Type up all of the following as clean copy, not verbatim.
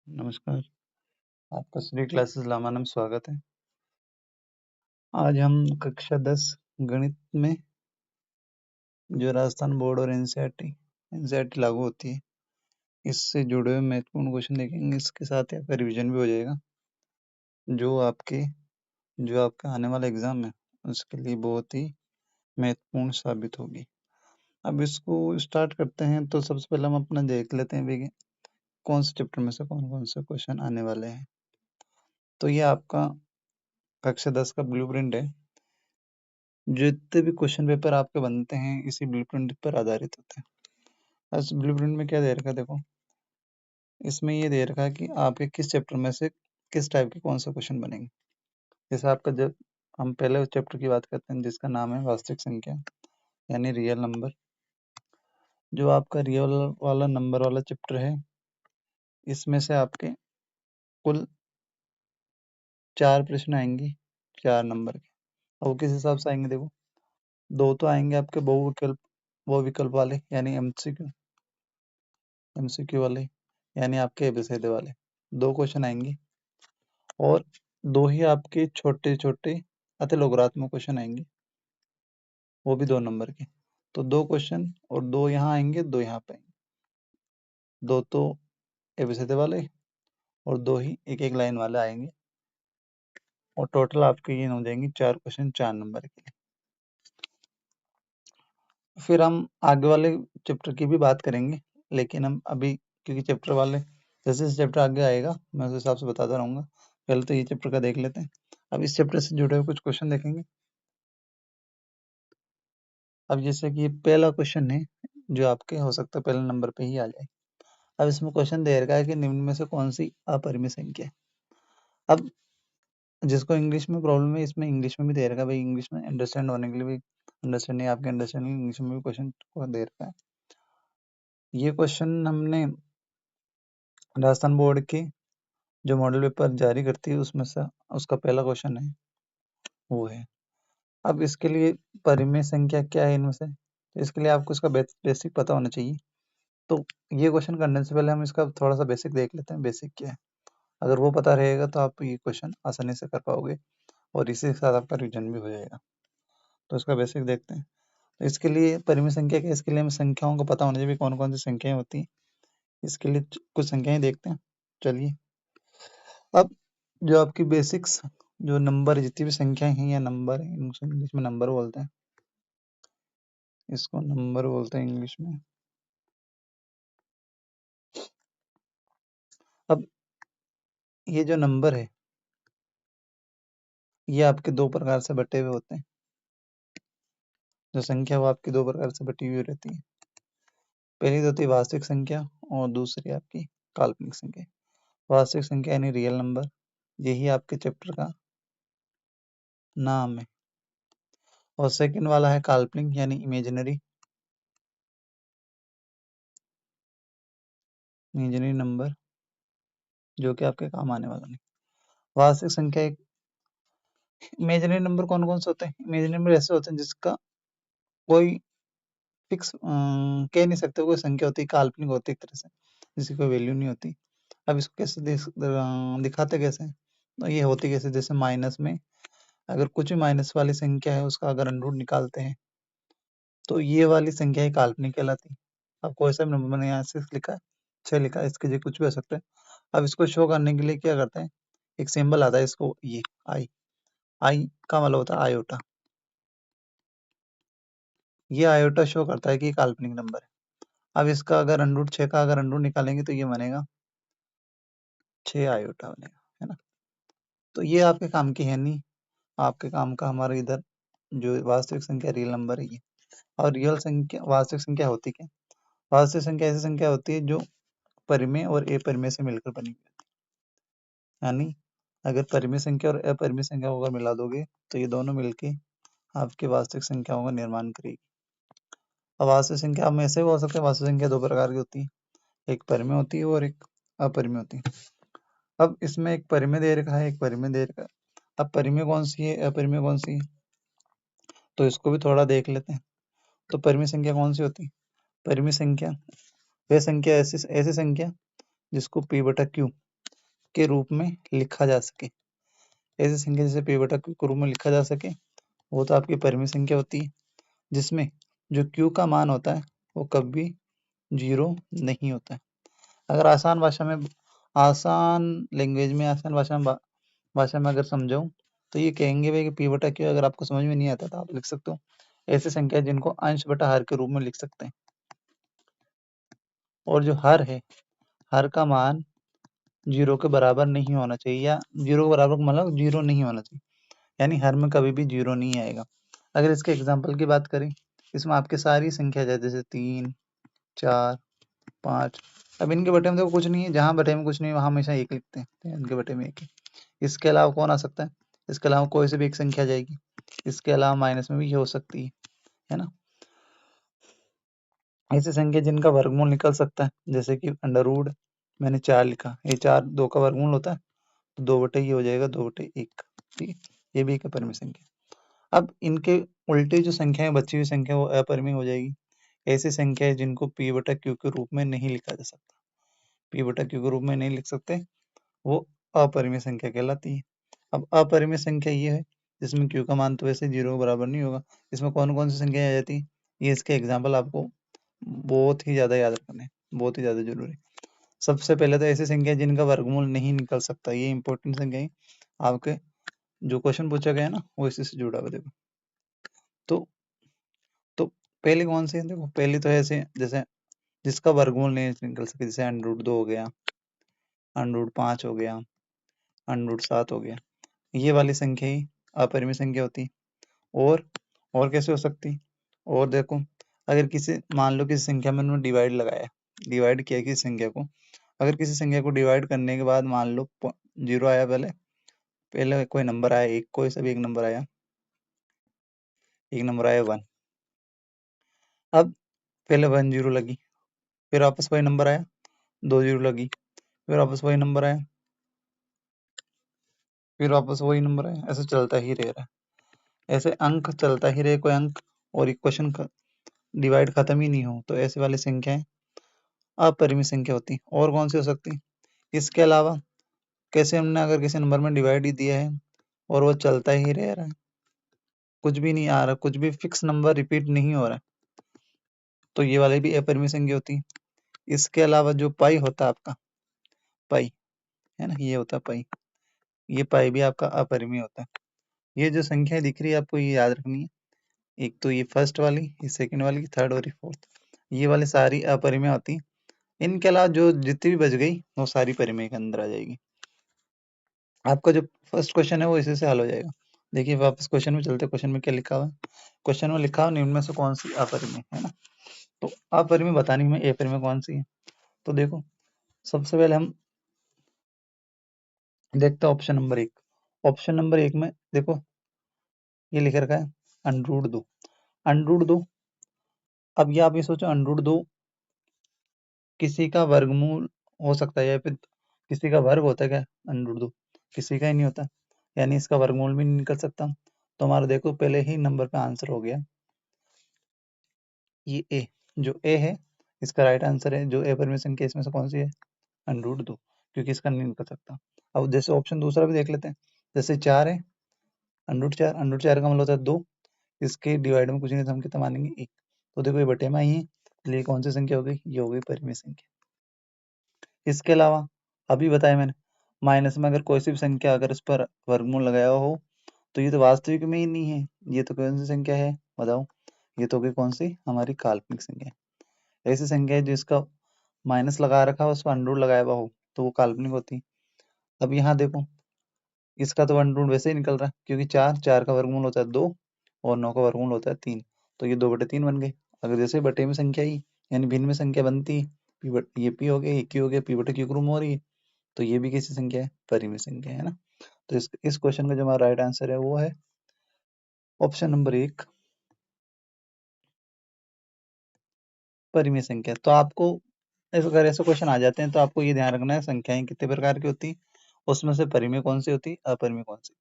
नमस्कार, आपका श्री क्लासेस लामा में स्वागत है। आज हम कक्षा 10 गणित में जो राजस्थान बोर्ड और एनसीईआरटी लागू होती है, इससे जुड़े हुए महत्वपूर्ण क्वेश्चन देखेंगे। इसके साथ ही आपका रिवीजन भी हो जाएगा, जो आपका आने वाला एग्जाम है उसके लिए बहुत ही महत्वपूर्ण साबित होगी। अब इसको स्टार्ट करते हैं, तो सबसे पहले हम अपना देख लेते हैं भी कौन से चैप्टर में से कौन कौन से क्वेश्चन आने वाले हैं। तो ये आपका कक्षा 10 का ब्लूप्रिंट है। जितने भी क्वेश्चन पेपर आपके बनते हैं इसी ब्लूप्रिंट पर आधारित होते हैं। इस ब्लूप्रिंट में क्या दे रखा है, देखो इसमें ये दे रखा है कि आपके किस चैप्टर में से किस टाइप के कौन से क्वेश्चन बनेंगे। जैसे आपका, जब हम पहले उस चैप्टर की बात करते हैं जिसका नाम है वास्तविक संख्या यानी रियल नंबर। जो आपका रियल वाला नंबर वाला चैप्टर है, इसमें से आपके कुल 4 प्रश्न आएंगे 4 नंबर के। और वो किस हिसाब से आएंगे, देखो 2 तो आएंगे आपके वो विकल्प वाले यानी एमसीक्यू वाले, यानी आपके एबीसीडी वाले 2 क्वेश्चन आएंगे, और 2 ही आपके छोटे छोटे अति लोगारित्मिक क्वेश्चन आएंगे, वो भी 2 नंबर के। तो 2 क्वेश्चन और 2 यहाँ आएंगे, 2 यहाँ पे आएंगे, 2 तो एबीसीडी वाले और 2 ही एक एक लाइन वाले आएंगे, और टोटल आपके ये हो जाएंगे 4 क्वेश्चन 4 नंबर के। फिर हम आगे वाले चैप्टर की भी बात करेंगे, लेकिन हम अभी क्योंकि चैप्टर वाले जैसे चैप्टर आगे आएगा मैं उस हिसाब से बताता रहूंगा। पहले तो ये चैप्टर का देख लेते हैं। अब इस चैप्टर से जुड़े हुए कुछ क्वेश्चन देखेंगे। अब जैसे कि पहला क्वेश्चन है जो आपके हो सकता है पहले नंबर पे ही आ जाए। अब इसमें क्वेश्चन दे रखा है कि निम्न में से कौन सी अपरिमेय संख्या है। अब जिसको इंग्लिश में प्रॉब्लम है, इसमें इंग्लिश में भी दे रखा है भाई, इंग्लिश में अंडरस्टैंड होने के लिए भी, अंडरस्टैंडिंग आपके अंडरस्टैंडिंग इंग्लिश में भी क्वेश्चन को दे रखा है। ये क्वेश्चन हमने राजस्थान बोर्ड के जो मॉडल पेपर जारी करती है उसमें से उसका पहला क्वेश्चन है, वो है। अब इसके लिए परिमेय संख्या क्या है इनमें से, तो इसके लिए आपको इसका बेसिक पता होना चाहिए। तो ये क्वेश्चन करने से पहले हम इसका थोड़ा सा बेसिक देख लेते हैं, बेसिक क्या है। अगर वो पता रहेगा तो आप ये क्वेश्चन आसानी से कर पाओगे, और इसी के साथ आपका रिवीजन भी हो जाएगा। तो इसका बेसिक देखते हैं। तो इसके लिए परिमेय संख्या क्या है, इसके लिए हमें संख्याओं को पता होना चाहिए कौन कौन सी संख्याएं होती हैं। इसके लिए कुछ संख्याएं देखते हैं, चलिए। अब जो आपकी बेसिक्स जो नंबर जितनी भी संख्याएं हैं या नंबर है, इंग्लिश में नंबर बोलते हैं, इसको नंबर बोलते हैं इंग्लिश में। अब ये जो नंबर है ये आपके 2 प्रकार से बटे हुए होते हैं। जो संख्या वो आपकी 2 प्रकार से बटी हुई रहती है। पहली तो होती है वास्तविक संख्या, और दूसरी आपकी काल्पनिक संख्या। वास्तविक संख्या यानी रियल नंबर, यही आपके चैप्टर का नाम है। और सेकंड वाला है काल्पनिक यानी इमेजिनरी नंबर, जो कि आपके काम आने वाला नहीं। वास्तविक संख्या एक इमेजिनरी नंबर कौन कौन से होते हैं, इमेजिनरी नंबर ऐसे होते हैं जिसका कोई फिक्स कह नहीं सकते, कोई संख्या होती है, काल्पनिक होती है एक तरह से, जिसकी कोई वैल्यू नहीं होती। अब इसको कैसे दिखाते कैसे हैं? तो ये होती कैसे, जैसे माइनस में अगर कुछ भी माइनस वाली संख्या है उसका अगर अंडर रूट निकालते हैं तो ये वाली संख्या ही काल्पनिक कहलाती है। अब कोई सा भी नंबर, मैंने यहाँ 6 लिखा है, 6 लिखा है, इसके जगह कुछ भी हो सकता है। अब इसको शो करने के लिए क्या करते हैं, एक सिंबल आता है, इसको ये आई, आई का मतलब होता है आयोटा। ये आयोटा शो करता है कि काल्पनिक नंबर है। अब इसका अगर अंडर रूट 6 का अगर अंडर रूट निकालेंगे तो ये बनेगा 6 आयोटा बनेगा, है ना। तो ये आपके काम की है नहीं, आपके काम का हमारे इधर जो वास्तविक संख्या रियल नंबर है ये। और रियल संख्या वास्तविक संख्या होती क्या, वास्तविक संख्या ऐसी संख्या होती है जो परिमेय और अपरिमेय से मिलकर बनी हुई है। यानी अगर परिमेय संख्या और अपरिमेय संख्या को अगर मिला दोगे तो ये दोनों मिलके आपके वास्तविक संख्याओं का निर्माण करेगी। अब वास्तविक संख्या में ऐसे हो सकते हैं, वास्तविक संख्या 2 प्रकार की होती है, एक परिमेय होती है और एक अपरिमेय होती है। अब इसमें एक परिमेय दे रखा है, एक परिमेय दे रखा है। अब परिमेय कौन सी है, अपरिमेय कौन सी है, तो इसको भी थोड़ा देख लेते हैं। तो परिमेय संख्या कौन सी होती है, परिमेय संख्या वह संख्या ऐसी ऐसी संख्या जिसको p/q के रूप में लिखा जा सके। ऐसी संख्या जैसे p बटा q के रूप में लिखा जा सके वो तो आपकी परिमेय संख्या होती है, जिसमें जो q का मान होता है वो कभी 0 नहीं होता है। अगर आसान भाषा में, आसान लैंग्वेज में, आसान भाषा में अगर समझाऊं तो ये कहेंगे भाई कि p बटा q अगर आपको समझ में नहीं आता तो आप लिख सकते हो ऐसी संख्या जिनको अंश बटा हर के रूप में लिख सकते हैं। और जो हर है, हर का मान 0 के बराबर नहीं होना चाहिए, या 0 के बराबर मतलब 0 नहीं होना चाहिए, यानी हर में कभी भी 0 नहीं आएगा। अगर इसके एग्जाम्पल की बात करें, इसमें आपके सारी संख्या जैसे 3, 4, 5, अब इनके बटे में देखो कुछ नहीं है, जहाँ बटे में कुछ नहीं है वहाँ हमेशा 1 लिखते हैं, तो इनके बटे में 1 है। इसके अलावा कौन आ सकता है? इसके अलावा कोई से भी एक संख्या जाएगी, इसके अलावा माइनस में भी ये हो सकती है ना। ऐसी संख्या जिनका वर्गमूल निकल सकता है, जैसे कि अंडर मैंने 4 लिखा, ये 4 2 का वर्गमूल होता है, तो 2 बटे ये हो जाएगा 2 बटे 1, ठीक है, ये भी एक अपरिमेय संख्या। अब इनके उल्टे जो संख्या है, बची हुई संख्या वो अपरिमेय हो जाएगी। ऐसी संख्या है जिनको p बटा q के रूप में नहीं लिखा जा सकता, p बटा q के रूप में नहीं लिख सकते, वो अपरिमेय संख्या कहलाती है। अब अपरिमेय संख्या ये है जिसमें q का मान तो वैसे 0 के बराबर नहीं होगा। इसमें कौन कौन सी संख्या आ जाती है, ये इसके एग्जाम्पल आपको बहुत ही ज्यादा याद रखने हैं, बहुत ही ज्यादा जरूरी। सबसे पहले तो ऐसी संख्या जिनका वर्गमूल नहीं निकल सकता, ये इंपॉर्टेंट संख्या है। आपके जो क्वेश्चन पूछा गया है ना वो इसी से जुड़ा हुआ, देखो तो तो पहले कौन सी है, देखो पहली तो ऐसे जैसे जिसका वर्गमूल नहीं निकल सके, जैसे √2 हो गया, √5 हो गया, √7 हो गया, ये वाली संख्या ही अपरिमेय संख्या होती है। और कैसे हो सकती, और देखो अगर किसी, मान लो किसी संख्या में उन्होंने डिवाइड लगाया, डिवाइड किया किसी संख्या को, अगर किसी संख्या को डिवाइड करने के बाद मान लो 0 आया, पहले पहले कोई नंबर आया, एक कोई सा भी एक नंबर आया, एक नंबर आया 1, अब पहले 1 0 लगी, फिर वापस वही नंबर आया, 2 0 लगी, फिर वापस वही नंबर आया, फिर वापस वही नंबर आया, ऐसे चलता ही रह रहा है, ऐसे अंक चलता ही रहे, कोई अंक और इक्वेशन का डिवाइड खत्म ही नहीं हो, तो ऐसे वाली संख्याएं अपरिमेय संख्या होती। और कौन सी हो सकती, इसके अलावा कैसे हमने अगर किसी नंबर में डिवाइड ही दिया है और वो चलता ही रह रहा है, कुछ भी नहीं आ रहा, कुछ भी फिक्स नंबर रिपीट नहीं हो रहा है, तो ये वाले भी अपरिमेय संख्या होती है। इसके अलावा जो पाई होता है आपका, पाई है ना, ये होता है पाई, ये पाई भी आपका अपरिमेय होता है। ये जो संख्या दिख रही है आपको ये याद रखनी है, एक तो ये फर्स्ट वाली, ये सेकंड वाली, थर्ड और ये फोर्थ, ये वाली सारी अपरिमेय होती। इनके अलावा जो जितनी भी बच गई वो सारी परिमेय के अंदर आ जाएगी। आपका जो फर्स्ट क्वेश्चन है वो इसी से हल हो जाएगा। देखिए वापस क्वेश्चन में चलते, क्वेश्चन में क्या लिखा हुआ है, क्वेश्चन में लिखा हुआ निम्न में से कौन सी अपरिमेय है ना, तो अपरिमेय बतानी में अपरिमेय कौन सी है, तो देखो सबसे पहले हम देखते हैं ऑप्शन नंबर 1। ऑप्शन नंबर 1 में देखो ये लिख रखा है √2, √2, अब ये आप ये सोचो √2 किसी का वर्गमूल हो सकता है या फिर किसी का वर्ग होता है क्या, √2 किसी का ही नहीं होता, यानी इसका वर्गमूल भी नहीं निकल सकता। तो हमारा देखो पहले ही नंबर पे आंसर हो गया, ये ए, जो ए है इसका राइट आंसर है, जो ए परिमेय संख्या इसमें से कौन सी है, √2, क्योंकि इसका नहीं निकल सकता। अब जैसे ऑप्शन दूसरा भी देख लेते हैं, जैसे 4 है, √4, √4 का मतलब होता है 2, इसके डिवाइड में कुछ नहीं तो हम कितना मानेंगे 1, तो देखो ये बटे में आई है, इसलिए कौन सी संख्या हो गई, ये हो गई परिमेय संख्या। इसके अलावा अभी बताया मैंने, माइनस में अगर कोई सी भी संख्या अगर इस पर वर्गमूल लगाया हो तो ये तो वास्तविक में ही नहीं है, ये तो कौन सी संख्या है बताओ, ये तो हो गई कौन सी, हमारी काल्पनिक संख्या है। ऐसी संख्या है जिसका माइनस लगा रखा हो, उस पर अंडर लगाया हुआ हो तो वो काल्पनिक होती है। अब यहाँ देखो इसका तो अंडर वैसे ही निकल रहा है, क्योंकि 4 का वर्गमूल होता है 2 और 9 का वर्गमूल होता है 3, तो ये 2/3 बन गए। अगर जैसे बटे में संख्या ही यानी भिन्न में संख्या बनती है, ये पी हो गया, ये क्यू हो गया, पी बटे क्यू क्रम हो रही है, तो ये भी कैसी संख्या है, परिमेय संख्या है ना। तो इस क्वेश्चन का जो हमारा राइट आंसर है वो है ऑप्शन नंबर 1, परिमेय संख्या। तो आपको अगर ऐसे क्वेश्चन आ जाते हैं तो आपको ये ध्यान रखना है संख्याएं कितने प्रकार की होती, उसमें से परिमेय कौन सी होती, अपरिमेय कौन सी।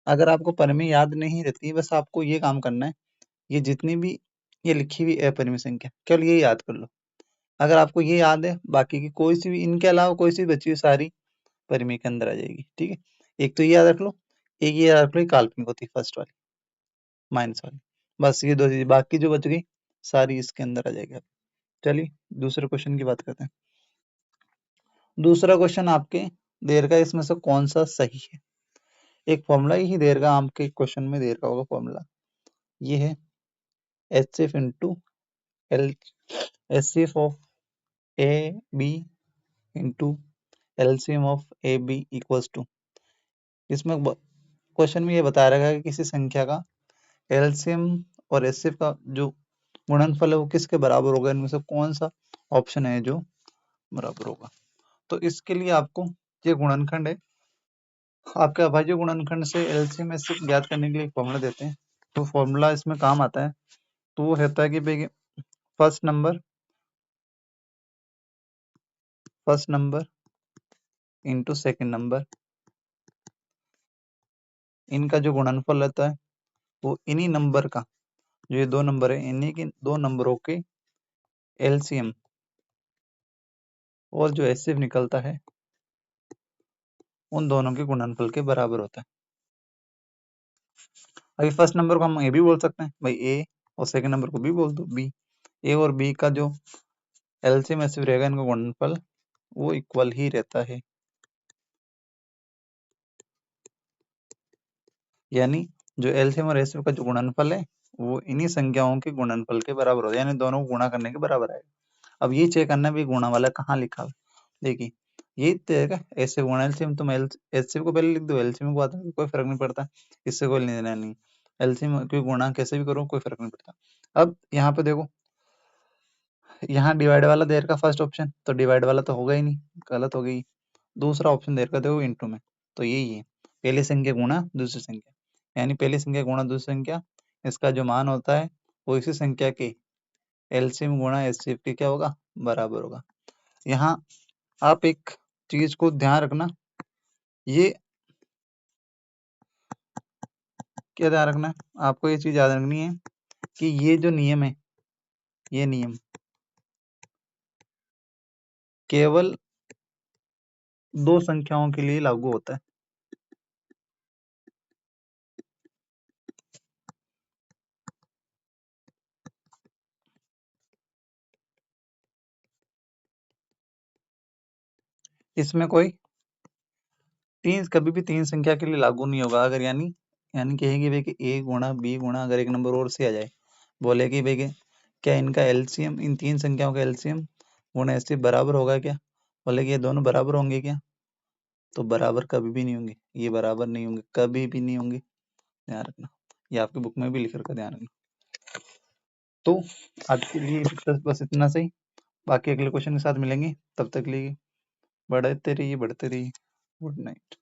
अगर आपको परिमेय याद नहीं रहती, बस आपको ये काम करना है, ये जितनी भी ये लिखी हुई अपरिमेय संख्या केवल ये याद कर लो। अगर आपको ये याद है, बाकी की कोई सी भी इनके अलावा कोई सी बची हुई सारी परिमेय के अंदर आ जाएगी। ठीक है, एक तो ये याद रख लो, एक ये याद रख लो काल्पनिक होती है फर्स्ट वाली, माइनस वाली। बस ये दो चीज, बाकी जो बच गई सारी इसके अंदर आ जाएगी। चलिए दूसरे क्वेश्चन की बात करते हैं। दूसरा क्वेश्चन आपके देर का इसमें से कौन सा सही है। एक फॉर्मूला ही देर का, आपके क्वेश्चन में देर का होगा फॉर्मूला, ये है HCF into L HCF of AB into LCM of AB equals to. इसमें क्वेश्चन में ये बता रहा है कि किसी संख्या का LCM और HCF का जो गुणनफल है वो किसके बराबर होगा, इनमें से कौन सा ऑप्शन है जो बराबर होगा। तो इसके लिए आपको ये गुणनखंड है, आपके अभाज्य गुणनखंड से LCM HCF ज्ञात करने के लिए फॉर्मूला देते हैं। तो फॉर्मूला इसमें काम आता है, तो वो कहता है कि भाई first number into second number, इनका जो गुणनफल रहता है वो इन्हीं नंबर का, जो ये दो नंबर है इन्हीं के दो नंबरों के LCM और जो HCF निकलता है उन दोनों के गुणनफल के बराबर होता है। अभी फर्स्ट नंबर को हम ए भी बोल सकते हैं भाई, ए, और सेकंड नंबर को भी बोल दो बी। ए और बी का जो LCM HCF रहेगा, इनका गुणनफल वो इक्वल ही रहता है, यानी जो LCM और HCF का जो गुणनफल है वो इन्हीं संख्याओं के गुणनफल के बराबर होता है, यानी दोनों को गुणा करने के बराबर आएगा। अब ये चेक करना भी गुणा वाला कहाँ लिखा है, देखिए ये देगा ऐसे गुणा LCM, तुम HCF को पहले लिख दो, LCM को बाद में, कोई फर्क नहीं पड़ता, इससे कोई लेना नहीं। LCM कोई गुणा कैसे भी करो कोई फर्क नहीं पड़ता। अब यहाँ पे देखो, यहाँ डिवाइड वाला देर का फर्स्ट ऑप्शन, तो डिवाइड वाला तो होगा ही नहीं, गलत हो गई। दूसरा ऑप्शन देर का देखो इंटू में, तो यही है पहली संख्या गुणा दूसरी संख्या, यानी पहली संख्या गुणा दूसरी संख्या, इसका जो मान होता है वो इसी संख्या के LCM गुणा HCF के क्या होगा, बराबर होगा। यहाँ आप एक चीज को ध्यान रखना, ये क्या ध्यान रखना है आपको, ये चीज याद रखनी है कि ये जो नियम है, ये नियम केवल दो संख्याओं के लिए लागू होता है। इसमें कोई कभी भी तीन संख्या के लिए लागू नहीं होगा। अगर यानी यानी कहेंगे भाई कि ए गुणा बी गुणा, अगर एक नंबर और से आ जाए, बोले कि भाई क्या इनका LCM, इन तीन संख्याओं का LCM गुणा HCF बराबर होगा क्या, बोले कि ये दोनों बराबर होंगे क्या, तो बराबर कभी भी नहीं होंगे, ये बराबर नहीं होंगे, कभी भी नहीं होंगे, ध्यान रखना। ये आपकी बुक में भी लिख रखा, ध्यान रखना। तो आज के लिए बस इतना सही, बाकी अगले क्वेश्चन के साथ मिलेंगे, तब तक के लिए बढ़ते रहिए। Good night.